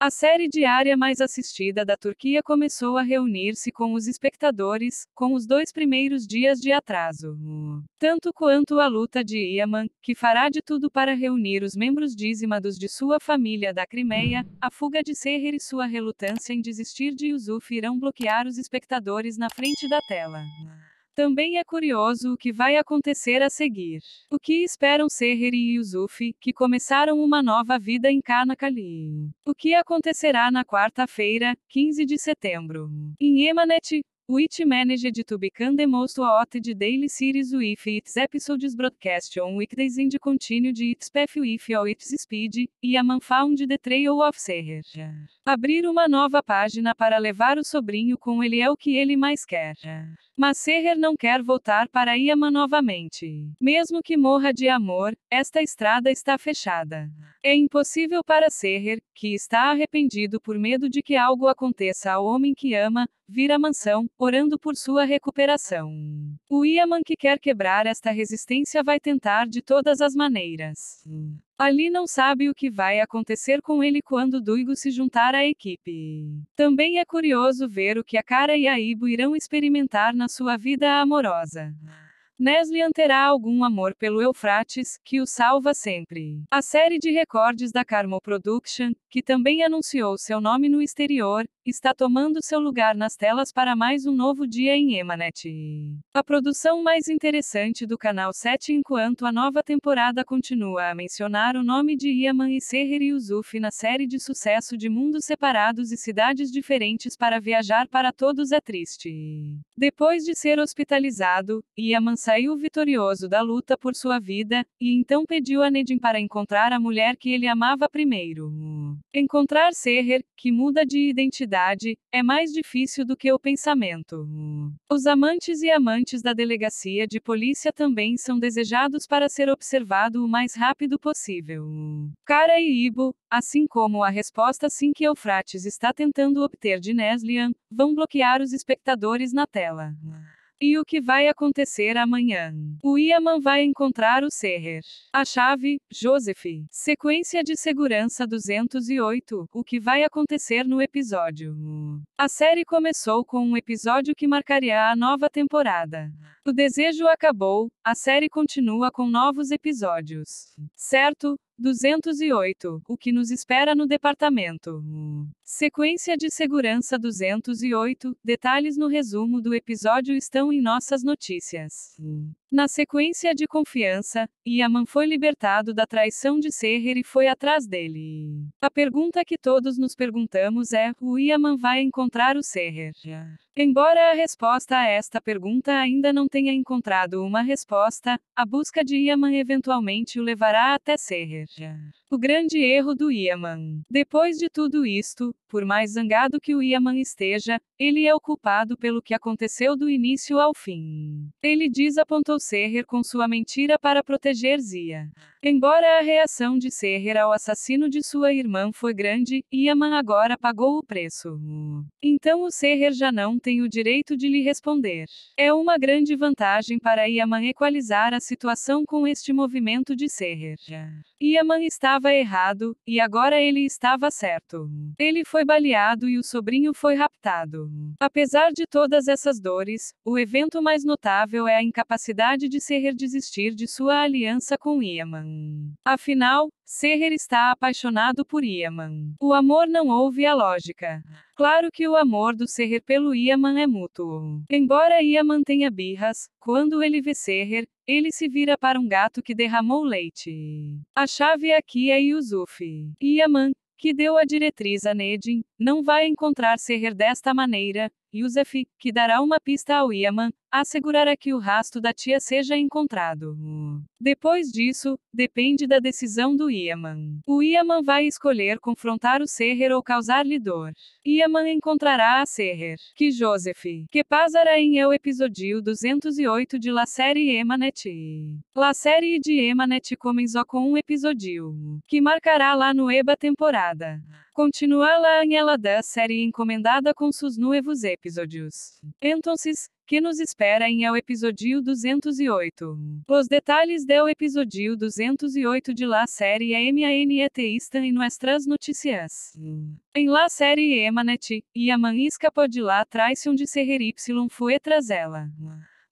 A série diária mais assistida da Turquia começou a reunir-se com os espectadores, com os 2 primeiros dias de atraso. Tanto quanto a luta de Yaman, que fará de tudo para reunir os membros dízimados de sua família da Crimeia, a fuga de Seher e sua relutância em desistir de Yusuf irão bloquear os espectadores na frente da tela. Também é curioso o que vai acontecer a seguir. O que esperam Seher e Yusuf, que começaram uma nova vida em Çanakkale? O que acontecerá na quarta-feira, 15 de setembro? Em Emanet, which managed to become the most watched daily series with its episodes broadcast on weekdays and continued its path with all its speed, Yaman found the trail of Seher. Abrir uma nova página para levar o sobrinho com ele é o que ele mais quer. Mas Seher não quer voltar para Yaman novamente. Mesmo que morra de amor, esta estrada está fechada. É impossível para Seher, que está arrependido por medo de que algo aconteça ao homem que ama, vir à mansão, orando por sua recuperação. O Yaman que quer quebrar esta resistência vai tentar de todas as maneiras. Ali não sabe o que vai acontecer com ele quando Duygu se juntar à equipe. Também é curioso ver o que a Kara e a Ibo irão experimentar na sua vida amorosa. Neslihan terá algum amor pelo Eufrates, que o salva sempre. A série de recordes da Carmo Production, que também anunciou seu nome no exterior, está tomando seu lugar nas telas para mais um novo dia em Emanet. A produção mais interessante do canal 7 enquanto a nova temporada continua a mencionar o nome de Yaman e Seher Yusuf na série de sucesso de mundos separados e cidades diferentes para viajar para todos é triste. Depois de ser hospitalizado, Yaman saiu vitorioso da luta por sua vida, e então pediu a Nedim para encontrar a mulher que ele amava primeiro. Encontrar Seher, que muda de identidade, é mais difícil do que o pensamento. Os amantes e amantes da delegacia de polícia também são desejados para ser observado o mais rápido possível. Kara e Ibo, assim como a resposta sim que Eufrates está tentando obter de Neslihan, vão bloquear os espectadores na tela. E o que vai acontecer amanhã? O Yaman vai encontrar o Seher. A chave, Joseph. Sequência de segurança 208. O que vai acontecer no episódio? A série começou com um episódio que marcaria a nova temporada. O desejo acabou, a série continua com novos episódios. Certo? 208. O que nos espera no departamento? Sequência de segurança 208. Detalhes no resumo do episódio estão em nossas notícias. Na sequência de confiança, Yaman foi libertado da traição de Seher e foi atrás dele. A pergunta que todos nos perguntamos é: o Yaman vai encontrar o Seher? Embora a resposta a esta pergunta ainda não tenha encontrado uma resposta, a busca de Yaman eventualmente o levará até Seher. O grande erro do Yaman. Depois de tudo isto, por mais zangado que o Yaman esteja, ele é o culpado pelo que aconteceu do início ao fim. Ele desapontou Seher com sua mentira para proteger Zia. Embora a reação de Seher ao assassino de sua irmã foi grande, Yaman agora pagou o preço. Então o Seher já não tem o direito de lhe responder. É uma grande vantagem para Yaman equalizar a situação com este movimento de Seher. Yaman estava errado, e agora ele estava certo. Ele foi baleado e o sobrinho foi raptado. Apesar de todas essas dores, o evento mais notável é a incapacidade de Seher desistir de sua aliança com Yaman. Afinal, Seher está apaixonado por Yaman. O amor não ouve a lógica. Claro que o amor do Seher pelo Yaman é mútuo. Embora Yaman tenha birras, quando ele vê Seher, ele se vira para um gato que derramou leite. A chave aqui é Yusuf. Yaman, que deu a diretriz a Nedim, não vai encontrar Seher desta maneira. Yusuf, que dará uma pista ao Yaman, assegurará que o rastro da tia seja encontrado. Depois disso, depende da decisão do Yaman. O Yaman vai escolher confrontar o Seher ou causar-lhe dor. Yaman encontrará a Seher. Que Joseph. Que pasará em o episódio 208 de La Série Emanet. La Série de Emanet começou com um episódio que marcará lá no EBA temporada. Continua lá em ela da série encomendada com seus novos episódios. Entonces, que nos espera em el episódio 208. Os detalhes del episódio 208 de la série MANET estão em nuestras noticias. Em la série Emanet, Yaman escapou de la traição de Seher y fue tras ela.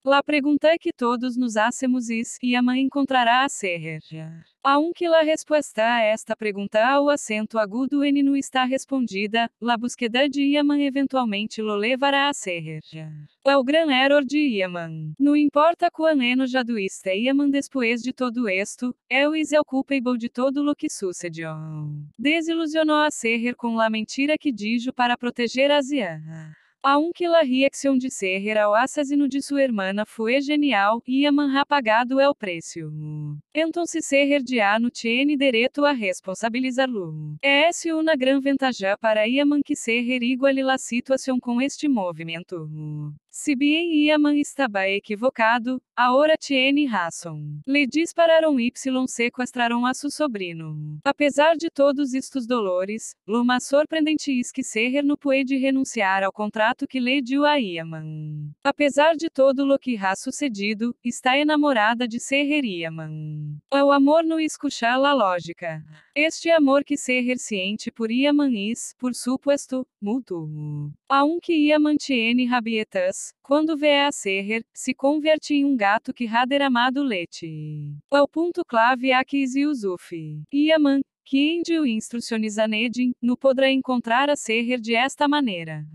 La pregunta que todos nos hacemos es, Yaman encontrará a Seher. Aunque la respuesta a esta pregunta ao acento agudo N não está respondida, la búsqueda de Yaman eventualmente lo levará a Seher. O gran error de Yaman. Não importa quão enojado está Yaman después de todo esto, él es el culpable de todo lo que sucedió. Desilusionou a Seher com la mentira que dijo para proteger a Zia. Aunque la reacción de Seher ao assassino de sua hermana foi genial, Yaman ha pagado el precio. Entonces Seher já não tiene derecho a responsabilizá-lo. Es una gran ventaja para Yaman que Seher iguale la situação com este movimento. Se bem Yaman estava equivocado, ahora tiene razón. Le dispararon y sequestraron a su sobrino. Apesar de todos estes dolores, lo mais sorprendente es que Seher não pôde renunciar ao contrato que le dio a Yaman. Apesar de todo lo que ha sucedido, está enamorada de Seher Yaman. O amor não escucha la lógica. Este amor que Seher siente por Yaman es, por supuesto, mútuo. Aunque Yaman tiene rabietas, quando vê a Seher, se converte em gato que ha derramado leite. O ponto clave aqui é Yusuf. Yaman, que enviou instruções a Nedin, não poderá encontrar a Seher de esta maneira.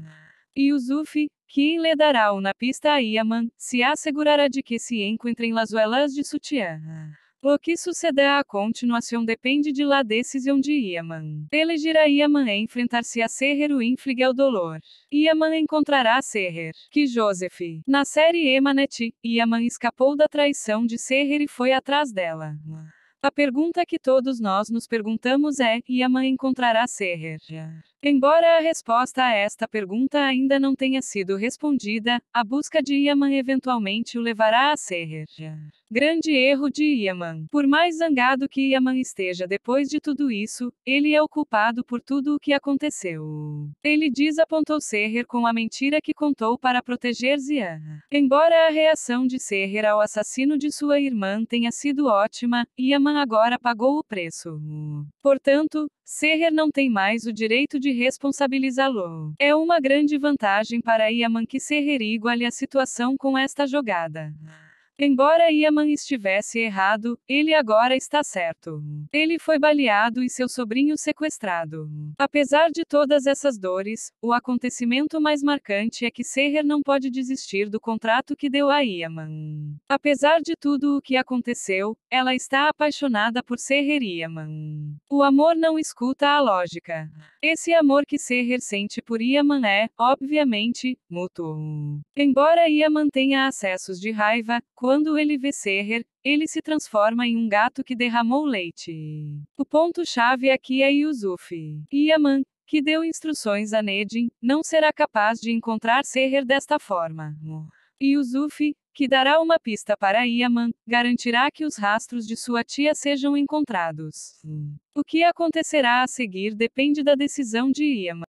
Yusuf, que lhe dará uma pista a Yaman, se assegurará de que se encontrem las velas de sutiã. O que sucederá a continuação depende de la decisão de Yaman. Elegirá Yaman a enfrentar-se a Seher ou inflige o dolor. Yaman encontrará a Seher. Que Joseph. Na série Emanet, Yaman escapou da traição de Seher e foi atrás dela. A pergunta que todos nós nos perguntamos é: Yaman encontrará Seher? Embora a resposta a esta pergunta ainda não tenha sido respondida, a busca de Yaman eventualmente o levará a Seher. Grande erro de Yaman. Por mais zangado que Yaman esteja depois de tudo isso, ele é o culpado por tudo o que aconteceu. Ele desapontou Seher com a mentira que contou para proteger Zia. Embora a reação de Seher ao assassino de sua irmã tenha sido ótima, Yaman agora pagou o preço. Portanto, Seher não tem mais o direito de responsabilizá-lo. É uma grande vantagem para Yaman que Seher iguale a situação com esta jogada. Embora Yaman estivesse errado, ele agora está certo. Ele foi baleado e seu sobrinho sequestrado. Apesar de todas essas dores, o acontecimento mais marcante é que Seher não pode desistir do contrato que deu a Yaman. Apesar de tudo o que aconteceu, ela está apaixonada por Seher Yaman. O amor não escuta a lógica. Esse amor que Seher sente por Yaman é, obviamente, mútuo. Embora Yaman tenha acessos de raiva, quando ele vê Seher, ele se transforma em gato que derramou leite. O ponto-chave aqui é Yusuf. Yaman, que deu instruções a Nedin, não será capaz de encontrar Seher desta forma. Yusuf, que dará uma pista para Yaman, garantirá que os rastros de sua tia sejam encontrados. O que acontecerá a seguir depende da decisão de Yaman.